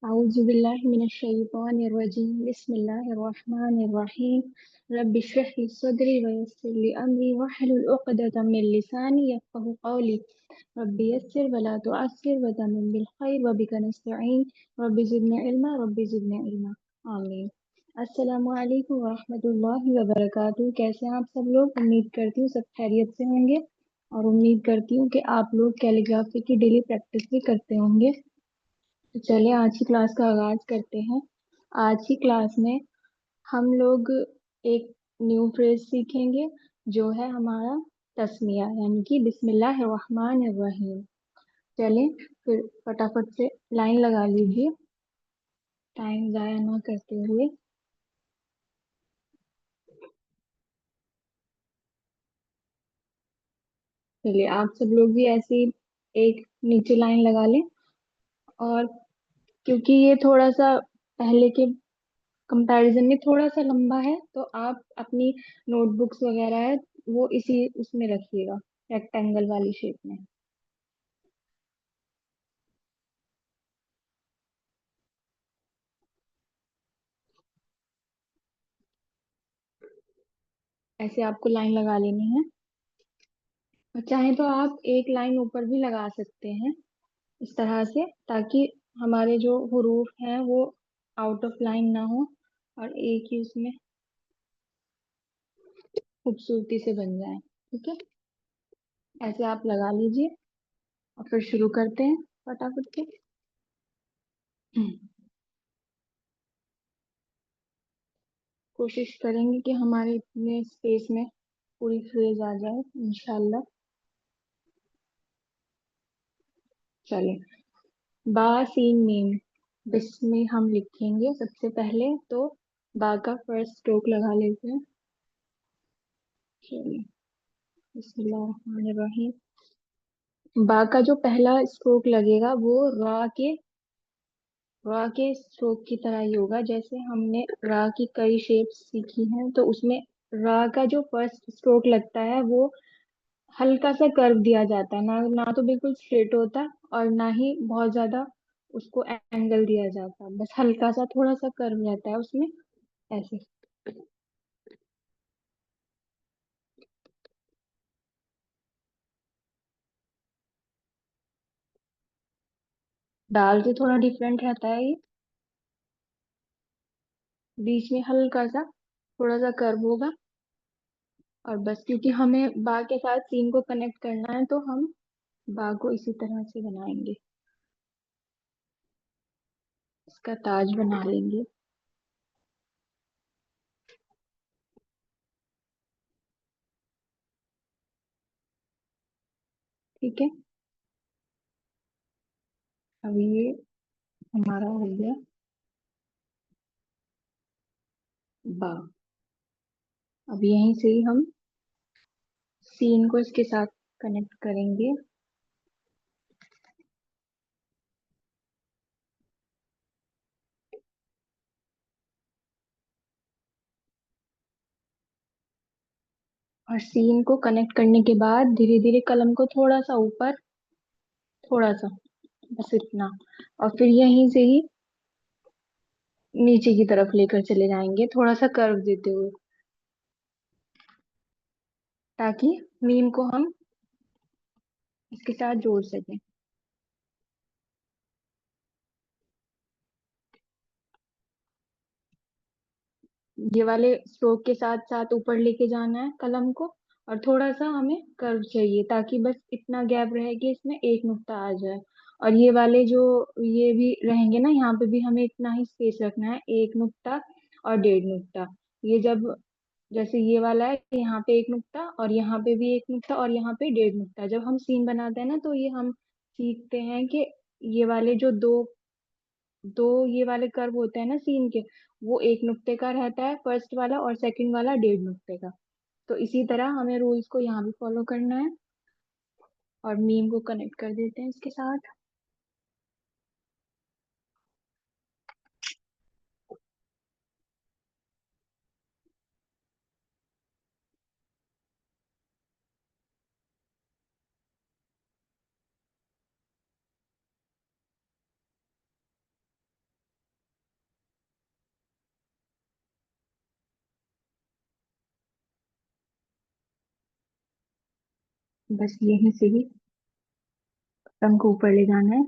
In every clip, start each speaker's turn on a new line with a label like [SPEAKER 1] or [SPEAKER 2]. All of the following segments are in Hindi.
[SPEAKER 1] औज़ुबिल्लाहिमिनश्शैतानिर्रजीम बिस्मिल्लाहिर्रहमानिर्रहीम रब्बि इश्रह ली सदरी व यस्सिर ली अमरी वहलुल उक़दतम मिन लिसानी यफ़क़हू क़ौली रब्बि यस्सिर व ला तुअस्सिर व तमिम बिल खैर व बिका नस्तईन रब्बि ज़िदनी इल्मा आमीन। अस्सलामु अलैकुम व रहमतुल्लाहि व बरकातुहू। कैसे हैं आप सब लोग? उम्मीद करती हूँ सब खैरियत से होंगे और उम्मीद करती हूँ कि आप लोग कैलीग्राफी की डेली प्रैक्टिस भी करते होंगे। तो चलिए आज की क्लास का आगाज करते हैं। आज की क्लास में हम लोग एक न्यू फ्रेज सीखेंगे जो है हमारा तस्मिया यानी कि बिस्मिल्लाहिर्रहमानिर्रहीम। चलिए फिर फटाफट से लाइन लगा लीजिए टाइम जाया ना करते हुए। चलिए आप सब लोग भी ऐसी एक नीचे लाइन लगा लें। और क्योंकि ये थोड़ा सा पहले के कंपैरिजन में थोड़ा सा लंबा है तो आप अपनी नोटबुक्स वगैरह है वो इसी उसमें रखिएगा, रेक्टेंगल वाली शेप में। ऐसे आपको लाइन लगा लेनी है और चाहे तो आप एक लाइन ऊपर भी लगा सकते हैं इस तरह से, ताकि हमारे जो हुरूफ हैं वो आउट ऑफ लाइन ना हो और एक ही उसमें खूबसूरती से बन जाए। ठीक है, ऐसे आप लगा लीजिए और फिर शुरू करते हैं फटाफट से। कोशिश करेंगे कि हमारे इतने स्पेस में पूरी फ्रेज आ जाए इंशाल्लाह। चलिए, बा सीन मीम बिस्मिल हम लिखेंगे सबसे पहले तो बा का फर्स्ट स्ट्रोक लगा लेते हैं। चलिए, बिस्मिल्लाहिर्रहमानिर्रहीम। बा का जो पहला स्ट्रोक लगेगा वो रा के स्ट्रोक की तरह ही होगा। जैसे हमने रा की कई शेप्स सीखी हैं तो उसमें रा का जो फर्स्ट स्ट्रोक लगता है वो हल्का सा कर्व दिया जाता है, ना ना तो बिल्कुल स्ट्रेट होता और ना ही बहुत ज्यादा उसको एंगल दिया जाता, बस हल्का सा थोड़ा सा कर्व रहता है उसमें। ऐसे दाल से थोड़ा डिफरेंट रहता है ये, बीच में हल्का सा थोड़ा सा कर्व होगा। और बस क्योंकि हमें बा के साथ सीन को कनेक्ट करना है तो हम बा को इसी तरह से बनाएंगे, इसका ताज बना लेंगे। ठीक है, अब ये हमारा हो गया बा। अब यहीं से ही हम सीन को इसके साथ कनेक्ट करेंगे। और सीन को कनेक्ट करने के बाद धीरे धीरे कलम को थोड़ा सा ऊपर, थोड़ा सा, बस इतना। और फिर यहीं से ही नीचे की तरफ लेकर चले जाएंगे थोड़ा सा कर्व देते हुए, ताकि मीम को हम इसके साथ जोड़ सकें। ये वाले स्ट्रोक के साथ साथ ऊपर लेके जाना है कलम को और थोड़ा सा हमें कर्व चाहिए ताकि बस इतना गैप रहे कि इसमें एक नुक्ता आ जाए। और ये वाले जो ये भी रहेंगे ना, यहाँ पे भी हमें इतना ही स्पेस रखना है, एक नुक्ता और डेढ़ नुक्ता। ये जब जैसे ये वाला है यहाँ पे एक नुक्ता और यहाँ पे भी एक नुक्ता और यहाँ पे डेढ़ नुक्ता, जब हम सीन बनाते हैं ना तो ये हम सीखते हैं कि ये वाले जो दो दो ये वाले कर्व होते हैं ना सीन के, वो एक नुक्ते का रहता है फर्स्ट वाला और सेकंड वाला डेढ़ नुक्ते का। तो इसी तरह हमें रूल्स को यहाँ भी फॉलो करना है और मीम को कनेक्ट कर देते हैं इसके साथ। बस यहीं से ही कलम को ऊपर ले जाना है।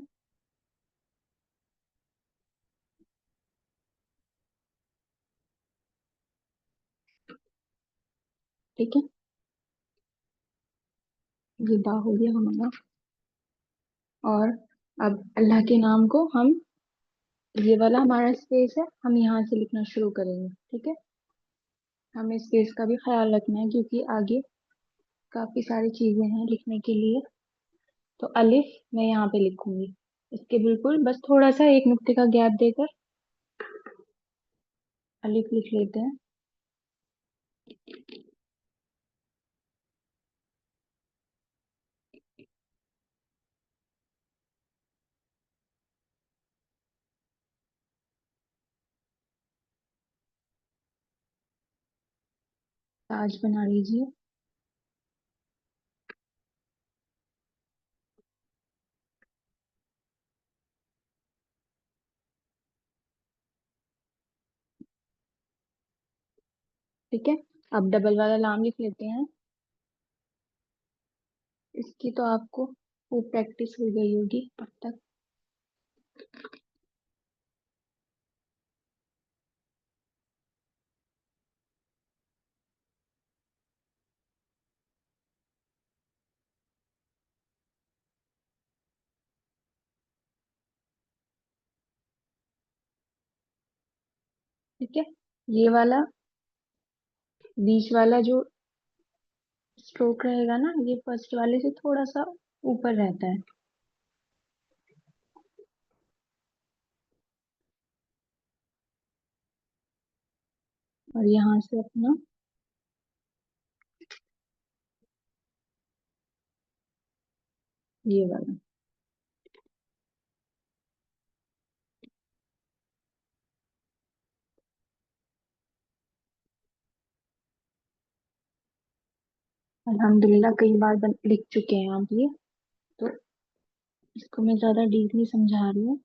[SPEAKER 1] ठीक है, ये बा हो गया हमारा। और अब अल्लाह के नाम को हम, ये वाला हमारा स्पेस है, हम यहाँ से लिखना शुरू करेंगे। ठीक है, हमें स्पेस का भी ख्याल रखना है क्योंकि आगे काफी सारी चीजें हैं लिखने के लिए। तो अलिफ मैं यहाँ पे लिखूंगी, इसके बिल्कुल बस थोड़ा सा एक नुक्ते का गैप देकर अलिफ लिख लेते हैं। ताज बना लीजिए। ठीक है, अब डबल वाला लाम लिख लेते हैं। इसकी तो आपको खूब प्रैक्टिस हो गई होगी अब तक। ठीक है, ये वाला बीच वाला जो स्ट्रोक रहेगा ना, ये फर्स्ट वाले से थोड़ा सा ऊपर रहता है। और यहाँ से अपना ये वाला। अल्हम्दुलिल्लाह कई बार लिख चुके हैं आप ये, तो इसको मैं ज्यादा डीपली समझा रही हूँ।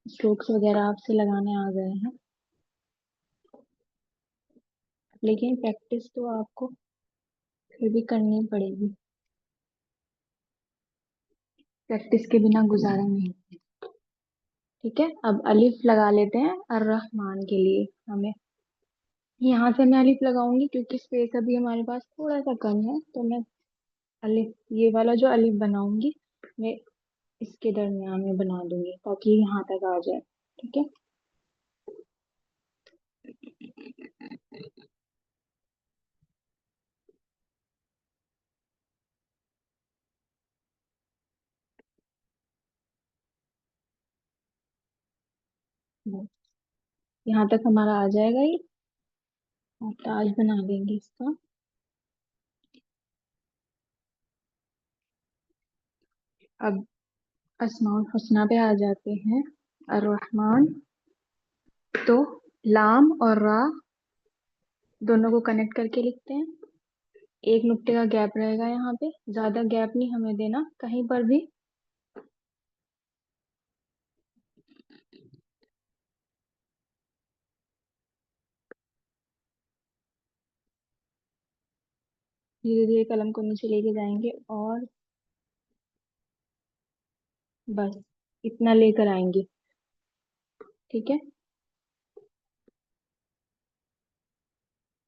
[SPEAKER 1] स्ट्रोक्स वगैरह आपसे लगाने आ गए हैं, लेकिन प्रैक्टिस तो आपको फिर भी करनी पड़ेगी। प्रैक्टिस के बिना गुजारा नहीं। ठीक है, अब अलिफ लगा लेते हैं अर्र रहमान के लिए। हमें यहाँ से मैं अलिफ लगाऊंगी क्योंकि स्पेस अभी हमारे पास थोड़ा सा कम है, तो मैं अलिफ, ये वाला जो अलिफ बनाऊंगी, मैं इसके दरमियान में बना दूंगी ताकि यहाँ तक आ जाए। ठीक है, बस यहाँ तक हमारा आ जाएगा ये। और ताज बना देंगे इसका। अब अस्माउल हुस्ना पे आ जाते हैं, अर रहमान। तो लाम और रा दोनों को कनेक्ट करके लिखते हैं। एक नुक्ते का गैप रहेगा यहाँ पे, ज्यादा गैप नहीं हमें देना कहीं पर भी। धीरे धीरे कलम को नीचे लेके जाएंगे और बस इतना लेकर आएंगे। ठीक है,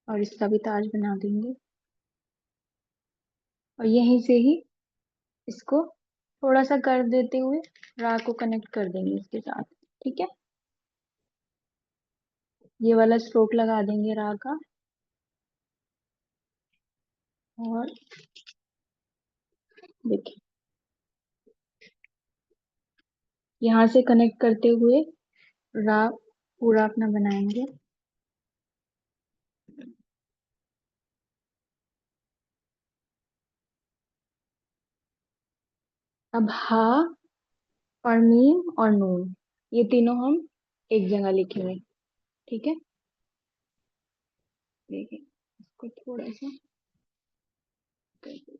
[SPEAKER 1] और इसका भी ताज बना देंगे। और यहीं से ही इसको थोड़ा सा कर देते हुए रा को कनेक्ट कर देंगे इसके साथ। ठीक है, ये वाला स्ट्रोक लगा देंगे रा का। और देखिए, यहाँ से कनेक्ट करते हुए रा पूरा अपना बनाएंगे। अब हा और मीम और नून, ये तीनों हम एक जगह लिखेंगे। ठीक है, देखिए इसको थोड़ा सा कर दो।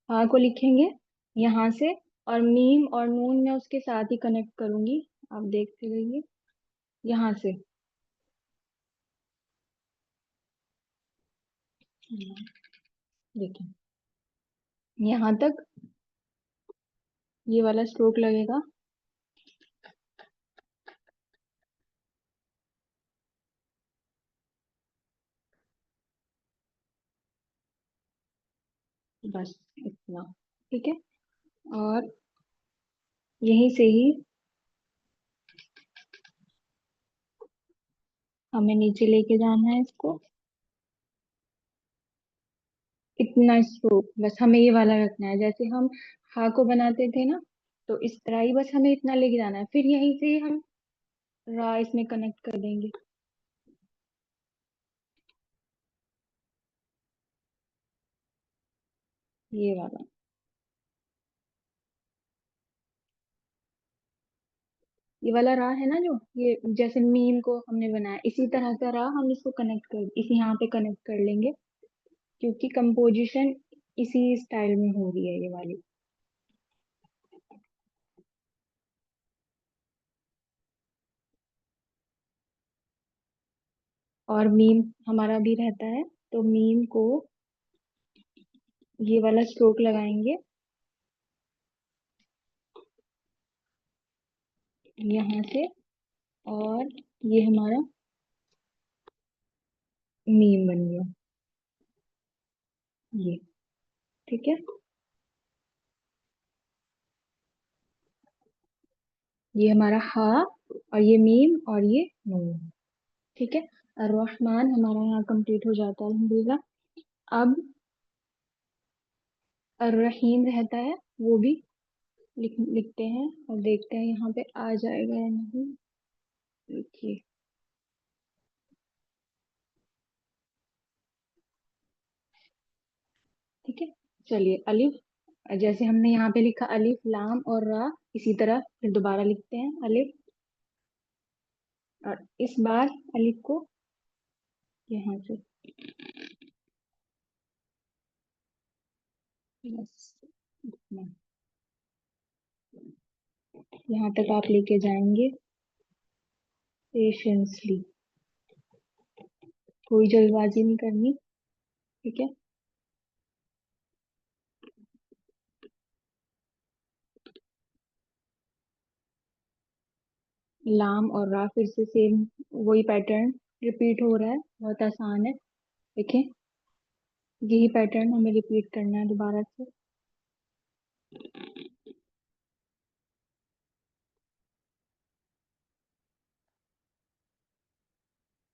[SPEAKER 1] हा को लिखेंगे यहाँ से, और मीम और नून मैं उसके साथ ही कनेक्ट करूंगी, आप देखते रहिए। यहाँ से। देखिए, यहाँ तक ये वाला स्ट्रोक लगेगा। बस इतना। ठीक है। और यहीं से ही हमें नीचे लेके जाना है इसको। इतना स्ट्रोक बस हमें ये वाला रखना है, जैसे हम हा को बनाते थे ना, तो इस तरह ही बस हमें इतना लेके जाना है, फिर यहीं से ही हम रा इसमें कनेक्ट कर देंगे। ये वाला। ये वाला रा है ना, जो ये जैसे मीम को हमने बनाया, इसी तरह का रा हम इसको कनेक्ट कर, इसी यहाँ पे कनेक्ट कर लेंगे, क्योंकि कंपोजिशन इसी स्टाइल में हो रही है ये वाली। और मीम हमारा भी रहता है, तो मीम को ये वाला स्ट्रोक लगाएंगे यहाँ से, और ये हमारा मीम बन गया ये। ठीक है। ये हमारा हा, और ये मीम, और ये नून। ठीक है। अर्रहमान हमारा यहाँ कंप्लीट हो जाता है अल्हम्दुलिल्लाह। अब अर्रहीम रहता है, वो भी लिखते हैं और देखते हैं यहाँ पे आ जाएगा या नहीं। देखिए। ठीक है। चलिए, अलिफ, जैसे हमने यहाँ पे लिखा अलिफ लाम और रा, इसी तरह फिर दोबारा लिखते हैं अलिफ, और इस बार अलिफ को यहाँ से, बस इतना। यहाँ तक आप लेके जाएंगे पेशेंसली, कोई जल्दबाजी नहीं करनी। ठीक है। लाम और रा फिर से सेम वही पैटर्न रिपीट हो रहा है, बहुत आसान है। देखें, यही पैटर्न हमें रिपीट करना है दोबारा से।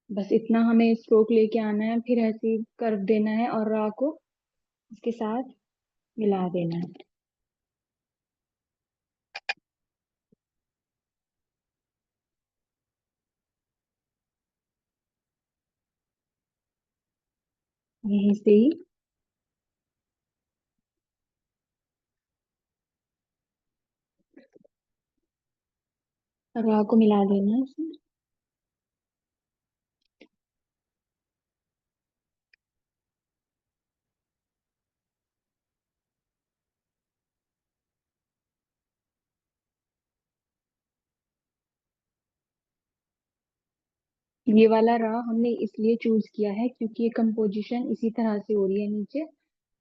[SPEAKER 1] बस इतना हमें स्ट्रोक लेके आना है, फिर ऐसे कर्व देना है और रा को इसके साथ मिला देना है। यहीं से ही रा को मिला देना है इसमें। ये वाला रा हमने इसलिए चूज किया है क्योंकि ये कंपोजिशन इसी तरह से हो रही है नीचे,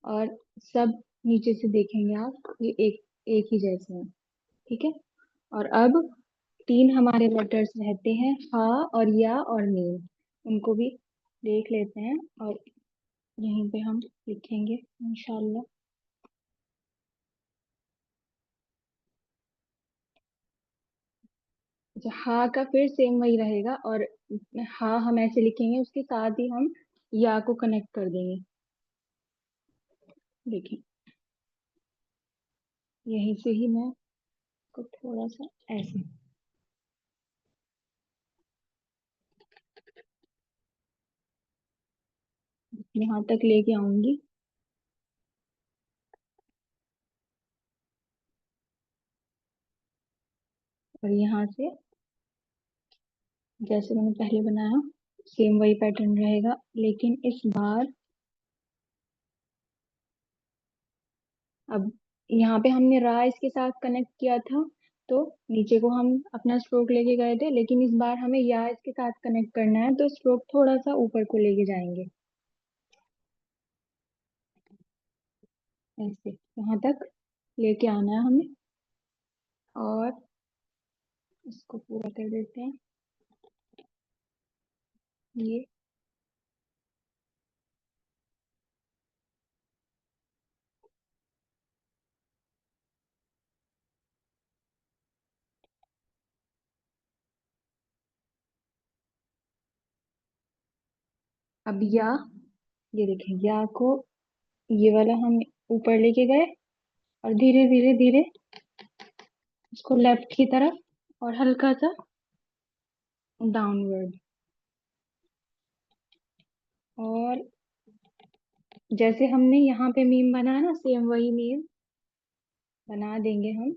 [SPEAKER 1] और सब नीचे से देखेंगे आप, ये एक एक ही जैसे है। ठीक है। और अब तीन हमारे लेटर्स रहते हैं, हा और या और मीम, उनको भी देख लेते हैं और यहीं पे हम लिखेंगे इंशाल्लाह। अच्छा, हा का फिर सेम वही रहेगा, और हा हम ऐसे लिखेंगे, उसके साथ ही हम या को कनेक्ट कर देंगे। देखिए, यहीं से ही मैं को थोड़ा सा ऐसे यहाँ तक लेके आऊंगी, और यहाँ से जैसे मैंने पहले बनाया सेम वही पैटर्न रहेगा, लेकिन इस बार अब यहाँ पे हमने रा इसके साथ कनेक्ट किया था, तो नीचे को हम अपना स्ट्रोक लेके गए थे, लेकिन इस बार हमें या इसके साथ कनेक्ट करना है, तो स्ट्रोक थोड़ा सा ऊपर को लेके जाएंगे, ऐसे यहाँ तक लेके आना है हमें। और इसको पूरा कर देते हैं ये। अब या, ये देखें या को, ये वाला हम ऊपर लेके गए, और धीरे धीरे धीरे इसको लेफ्ट की तरफ, और हल्का सा डाउनवर्ड। और जैसे हमने यहाँ पे मीम बनाया ना, सेम वही मीम बना देंगे हम।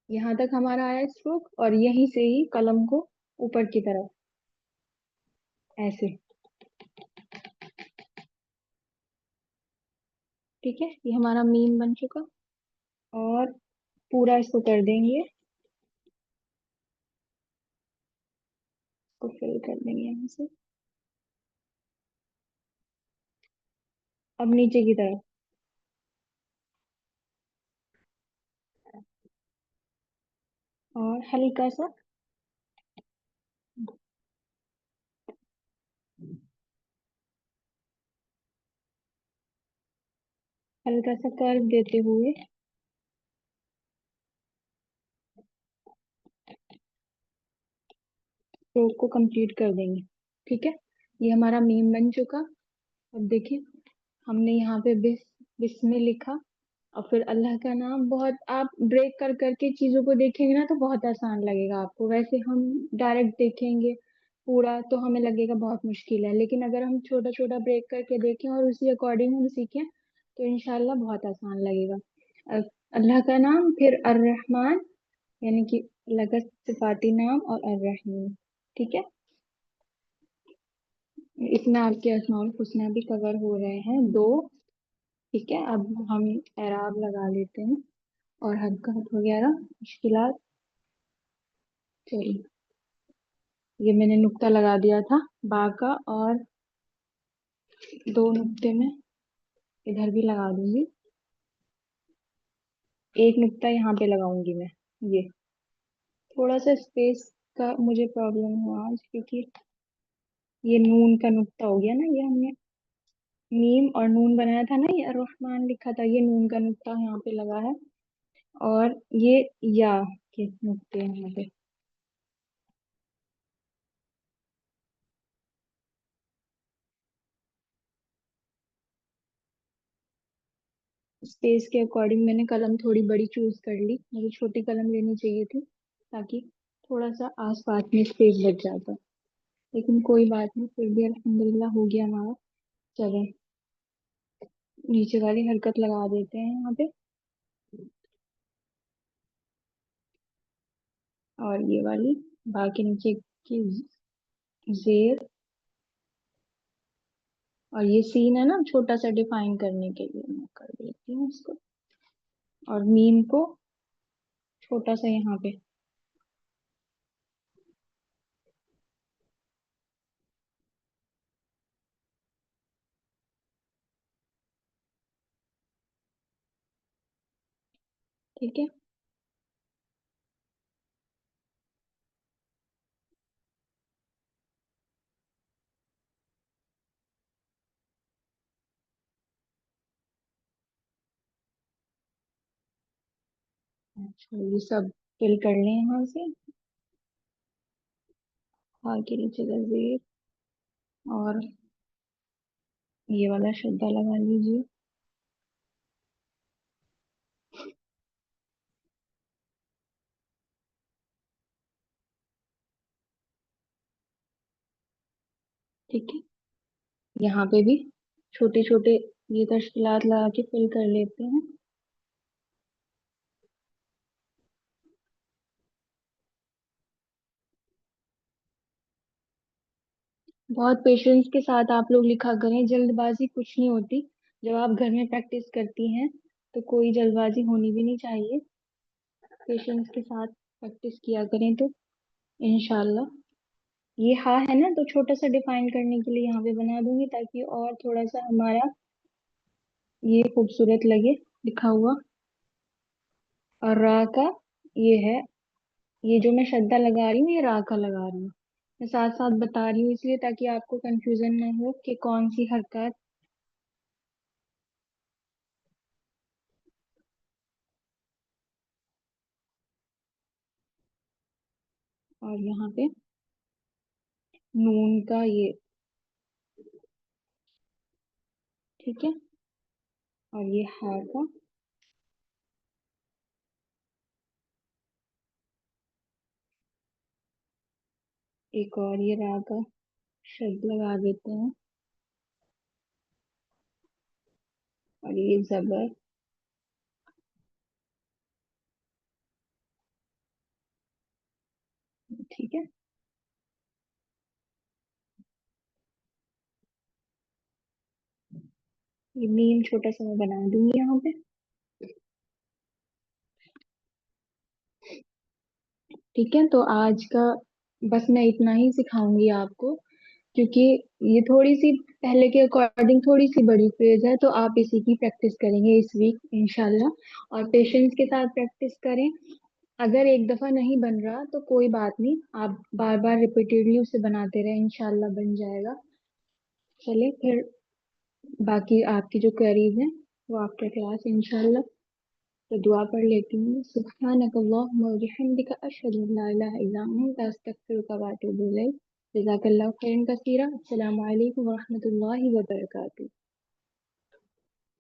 [SPEAKER 1] यहाँ तक हमारा आया स्ट्रोक, और यहीं से ही कलम को ऊपर की तरफ, ऐसे। ठीक है, ये हमारा मीम बन चुका। और पूरा इसको कर देंगे, इसको फिल कर देंगे यहाँ से। अब नीचे की तरफ, और हल्का सा, हल्का सा कर्व देते हुए स्ट्रोक को कंप्लीट कर देंगे। ठीक है, ये हमारा मीम बन चुका। अब देखिए, हमने यहाँ पे बिस्मिल लिखा, और फिर अल्लाह का नाम। बहुत आप ब्रेक कर करके चीजों को देखेंगे ना, तो बहुत आसान लगेगा आपको। वैसे हम डायरेक्ट देखेंगे पूरा तो हमें लगेगा बहुत मुश्किल है, लेकिन अगर हम छोटा छोटा ब्रेक करके देखें और उसी अकॉर्डिंग हम सीखें, तो इंशाल्लाह बहुत आसान लगेगा। अ- अल्लाह का नाम, फिर अर्रहमान, यानी कि अल्लाह का सिफाती नाम, और अर्रहीम। ठीक है, इसमें आपके अस्माउल हुस्ना भी कवर हो रहे हैं दो। ठीक है, अब हम एराब लगा लेते हैं, और हरकत वगैरह मुश्किलात। चलिए, ये मैंने नुक्ता लगा दिया था बा का, और दो नुक्ते में इधर भी लगा दूंगी। एक नुक्ता यहाँ पे लगाऊंगी मैं। ये थोड़ा सा स्पेस का मुझे प्रॉब्लम हुआ आज, क्योंकि ये नून का नुक्ता हो गया ना, ये हमने मीम और नून बनाया था ना, ये रहमान लिखा था, ये नून का नुक्ता यहाँ पे लगा है। और ये या के नुक्ते हैं यहाँ पे। स्पेस के अकॉर्डिंग मैंने कलम थोड़ी बड़ी चूज कर ली, मुझे छोटी कलम लेनी चाहिए थी, ताकि थोड़ा सा आसपास में स्पेस बच जाता। लेकिन कोई बात नहीं, फिर भी अल्हम्दुलिल्लाह हो गया हमारा। चलें, नीचे वाली हरकत लगा देते हैं यहाँ पे, और ये वाली बाकी नीचे की जेर। और ये सीन है ना, छोटा सा डिफाइन करने के लिए मैं कर देती हूँ इसको, और मीम को छोटा सा यहाँ पे। ठीक है, अच्छा ये सब फिल कर लें यहाँ से। आगे नीचे का जेर, और ये वाला शुद्धा लगा लीजिए। ठीक है, यहाँ पे भी छोटे छोटे ये तशकीलात लगा के फिल कर लेते हैं। बहुत पेशेंस के साथ आप लोग लिखा करें, जल्दबाजी कुछ नहीं होती। जब आप घर में प्रैक्टिस करती हैं तो कोई जल्दबाजी होनी भी नहीं चाहिए। पेशेंस के साथ प्रैक्टिस किया करें तो इंशाल्लाह। ये हाँ है ना, तो छोटा सा डिफाइन करने के लिए यहाँ पे बना दूंगी ताकि और थोड़ा सा हमारा ये खूबसूरत लगे लिखा हुआ। और रा का ये है, ये जो मैं शद्दा लगा रही हूँ ये रा का लगा रही हूँ। मैं साथ साथ बता रही हूँ इसलिए ताकि आपको कंफ्यूजन ना हो कि कौन सी हरकत। और यहाँ पे नून का ये, ठीक है। और ये हा का, एक और ये रा का शब्द लगा देते हैं। और ये जबर, ठीक है। ये मीम छोटा सा मैं बना दूंगी यहाँ पे। ठीक है, तो आज का बस मैं इतना ही सिखाऊंगी आपको, क्योंकि ये थोड़ी सी पहले के अकॉर्डिंग थोड़ी सी बड़ी क्विज है, तो आप इसी की प्रैक्टिस करेंगे इस वीक इंशाल्लाह। और पेशेंस के साथ प्रैक्टिस करें। अगर एक दफा नहीं बन रहा तो कोई बात नहीं, आप बार बार रिपीटेडली उसे बनाते रहे, इंशाल्लाह बन जाएगा। चलिए फिर, बाकी आपकी जो क्वेरीज हैं वो आफ्टर क्लास इंशाल्लाह। तो दुआ पढ़ लेती हूँ। सुब्हानक अल्लाहुम्मा व बिहम्दिका अशहदु अन ला इलाहा इल्ला अंता अस्तगफिरुका व अतूबु इलैक। जज़ाकल्लाहु खैरन कसीरा। अस्सलामु अलैकुम व रहमतुल्लाहि व बरकातुहू।